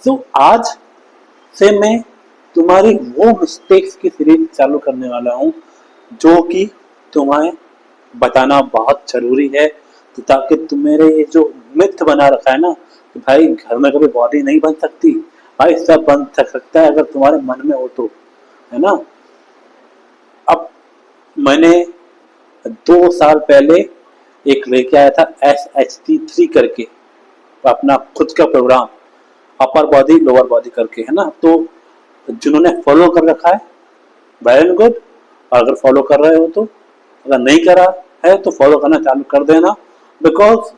तो आज से मैं तुम्हारी वो मिस्टेक्स की सीरीज चालू करने वाला हूँ जो कि तुम्हें बताना बहुत जरूरी है, तो ताकि तुम्हारे ये जो मिथ बना रखा है ना कि भाई घर में कभी बॉडी नहीं बन सकती, भाई सब बन सकता है अगर तुम्हारे मन में हो तो, है ना। अब मैंने 2 साल पहले एक लेके आया था SHT3 करके, अपना खुद का program, upper body lower body करके, है ना। तो जिन्होंने फॉलो कर रखा है वेल एंड गुड, और अगर फॉलो कर रहे हो तो, अगर नहीं करा है तो फॉलो करना चालू कर देना, बिकॉज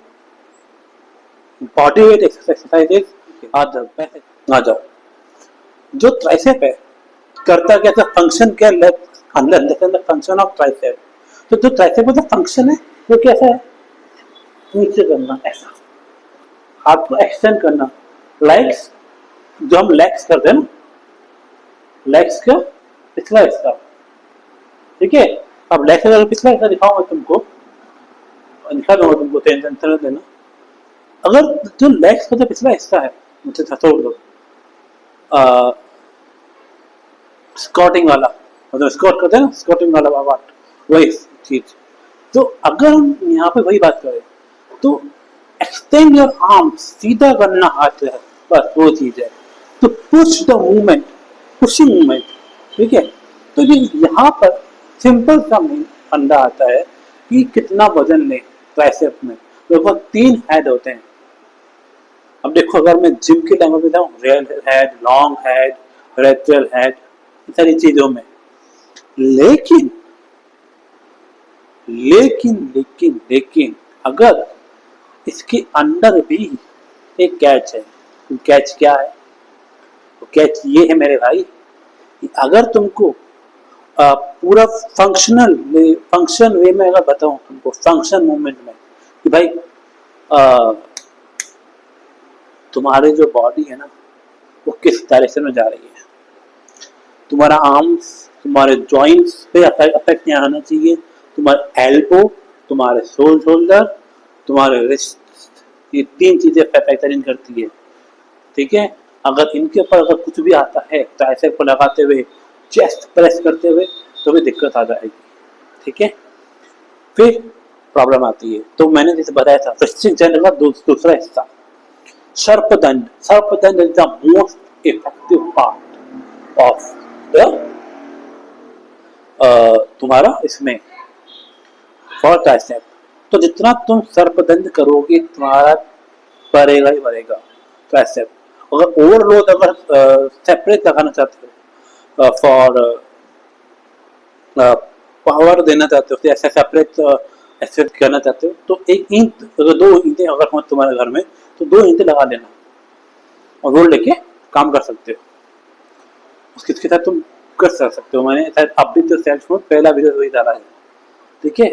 बॉडी वेट एक्सरसाइजेज आ जाओ। जो ट्राइसेप है करता क्या था, फंक्शन क्या, अंदर फंक्शन ऑफ ट्राइसेप। तो जो ट्राइसेप का फंक्शन है वो कैसा है, नीचे करना, ऐसा हाथ को एक्सटेंड करना, लेग्स, जो हम लेग्स करते हैं ना, लेग्स का पिछला हिस्सा, ठीक है। अब लेग्स का पिछला हिस्सा दिखाऊंगा तुमको, दिखा दूंगा तुमको, टेंशन मत लेना। अगर जो लेग्स का जो पिछला हिस्सा है, मुझे छोड़ दो, स्क्वाटिंग वाला, मतलब स्क्वाट करते हैं ना, स्क्वाटिंग वाला पार्ट, वही चीज। तो अगर हम यहाँ पे वही बात करें तो एक्सटेंड योर आर्म्स, सीधा करना हाथ है, बस वो चीज है। तो push the movement, pushing movement, ठीक है। तो ये यहाँ पर सिंपल सा फंडा आता है कि कितना वजन ले ट्राइसेप में। लगभग 3 हेड होते हैं। अब देखो, अगर मैं जिम के टाइम पे जाऊँ, real head, long head, rectal head, सारी चीजों में, लेकिन लेकिन लेकिन लेकिन अगर इसके अंदर भी एक कैच है। कैच क्या है? कैच ये है मेरे भाई, अगर तुमको पूरा फंक्शन वे में अगर बताऊं तुमको, फंक्शन मूवमेंट में, कि भाई तुम्हारी जो बॉडी है ना वो किस डायरेक्शन में जा रही है, तुम्हारा आर्म्स, तुम्हारे जॉइंट्स पे अफेक्ट नहीं आना चाहिए, तुम्हारे एल्बो, तुम्हारे शोल्डर, तुम्हारे रिस्ट, ये 3 चीजें फैक्टरिंग करती है, ठीक है। अगर इनके ऊपर अगर कुछ भी आता है ट्राइसेप को लगाते हुए, चेस्ट प्रेस करते हुए, तो भी दिक्कत आ जाएगी, ठीक है। फिर प्रॉब्लम आती है। तो मैंने जैसे बताया था, वृश्चिक जंड का दूसरा हिस्सा सर्पदंड। सर्पदंड is the most effective part of the तुम्हारा इसमें फॉर ट्राइसेप। तो जितना तुम सर्पदंड करोगे तुम्हारा बढ़ेगा ही बढ़ेगा ट्राइसेप। अगर ओवरलोड, अगर सेपरेट लगाना चाहते हो, फॉर पावर देना चाहते हो, ऐसा सेपरेट एक्सरसाइज करना चाहते हो, तो 1 ईंट, अगर 2 ईंटें अगर हो तुम्हारे घर में, तो 2 ईंटें लगा लेना और रोड लेके काम कर सकते हो। उसके साथ तुम कर सकते हो। मैंने शायद अभी तो सेल्फ में पहला वीडियो वही डाला है, ठीक है,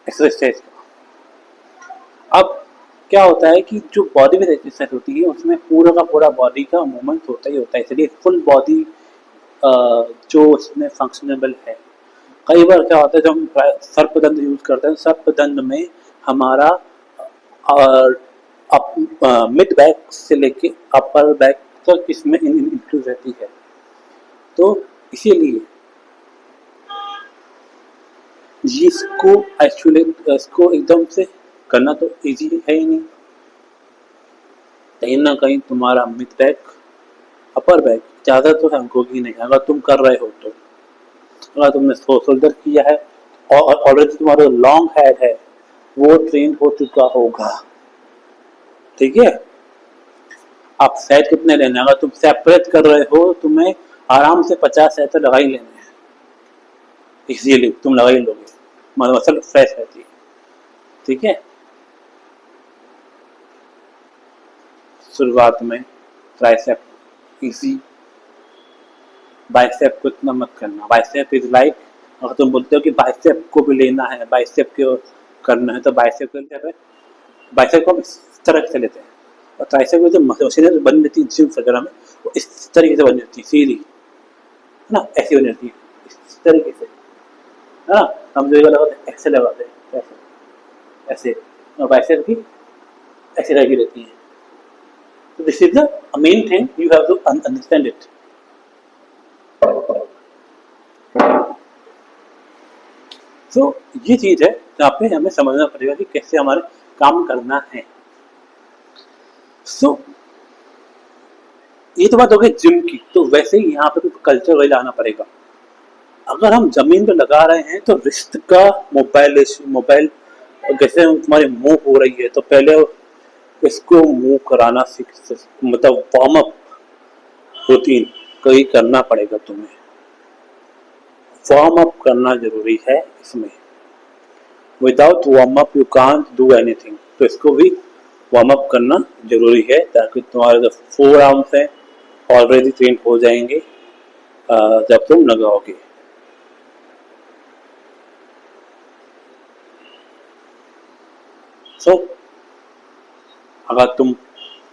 एक्सरसाइज का। अब क्या होता है कि जो बॉडी में एक्सरसाइज होती है उसमें पूरा का पूरा बॉडी का मूवमेंट होता ही होता है, इसलिए फुल बॉडी जो इसमें फंक्शनेबल है। कई बार क्या होता है, जब हम सर्पदंड यूज करते हैं, सर्पदंड में हमारा मिड बैक से लेके अपर बैक तक इसमें इंक्लूड रहती है। तो इसीलिए इसको एक्चुअली इसको एकदम से करना तो इजी है ही नहीं। कहीं ना कहीं तुम्हारा मिड बैक, अपर बैक ज़्यादा तो होगी नहीं, अगर तुम कर रहे हो तो। अगर तुमने शोल्डर किया है और ऑलरेडी तुम्हारा लॉन्ग हेड है वो ट्रेन हो चुका होगा, ठीक है। आप सेट कितने लेने, अगर तुम सेपरेट कर रहे हो तुम्हें आराम से 50 सेट तो लगा ही लेने हैं, इजीली तुम लगा ही लोगे, मसल फ्रेश रहती है, ठीक है। शुरुआत में ट्राइसेप इजी, बाइसेप को इतना मत करना। बाइसेप इज लाइक, अगर तुम बोलते हो कि बाइसेप को भी लेना है, बाइसेप को करना है, तो बाइसेप को बाइसेप को इस तरह से लेते हैं, और ट्राइसेप की जो मशीनें बन जाती है जिम वगैरह में, वो इस तरीके से बन जाती है, सीधी, है ना, ऐसी बन जाती है इस तरीके से, है ना। हम जो लगाते हैं ऐसे लगाते हैं, ऐसे ऐसे, और बाइसेप की ऐसे लगी रहती है, So this is the main thing you have to understand it. So ये चीज है जहाँ पे हमें समझना पड़ेगा कि कैसे हमारे काम करना है. So ये तो बात हो गई जिम की. तो वैसे ही यहाँ पे कल्चर वही लाना पड़ेगा. अगर हम जमीन पे लगा रहे हैं तो रिस्ट का मोबाइल जैसे तुम्हारी मूव हो रही है तो पहले इसको मूव कराना सीख, मतलब वार्म अप रूटीन कहीं करना पड़ेगा तुम्हें. वार्म अप करना जरूरी है इसमें. Without warm up you can't do anything. तो इसको भी वार्म अप करना जरूरी है ताकि तुम्हारे जो फोर आर्म्स हैं ऑलरेडी ट्रेन हो जाएंगे जब तुम लगाओगे. सो अगर तुम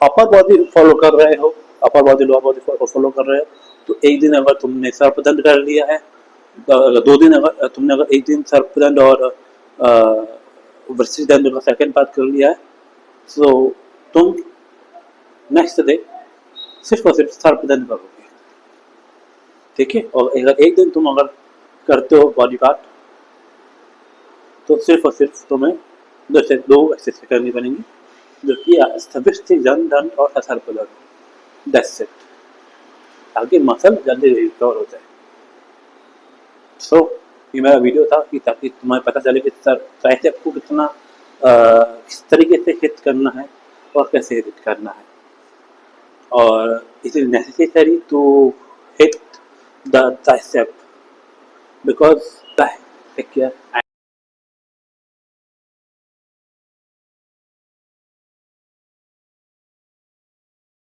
अपर बॉडी फॉलो कर रहे हो, अपर बॉडी लोअर बॉडी फॉलो कर रहे हो, तो एक दिन अगर तुमने सर्पदंड कर लिया है, 2 दिन अगर तुमने अगर एक दिन सर्पदंड और वृश्चिक का सेकंड पार्ट कर लिया है, तो तुम नेक्स्ट डे सिर्फ और सिर्फ सर्पदंड करोगे. ठीक है. और अगर एक दिन तुम अगर करते हो बॉडी पार्ट तो सिर्फ और सिर्फ तुम्हें 2 एक्सरसाइज करनी पड़ेंगी जो कि वृश्चिक और सर्पदंड. That's it. ताकि मसल जल्दी रिकवर हो जाए. सो ये मेरा वीडियो था कि ताकि तुम्हें पता चले कि ट्राइसेप को कितना किस तरीके से हिट करना है और कैसे हिट करना है. और it is necessary to hit the tricep because take care.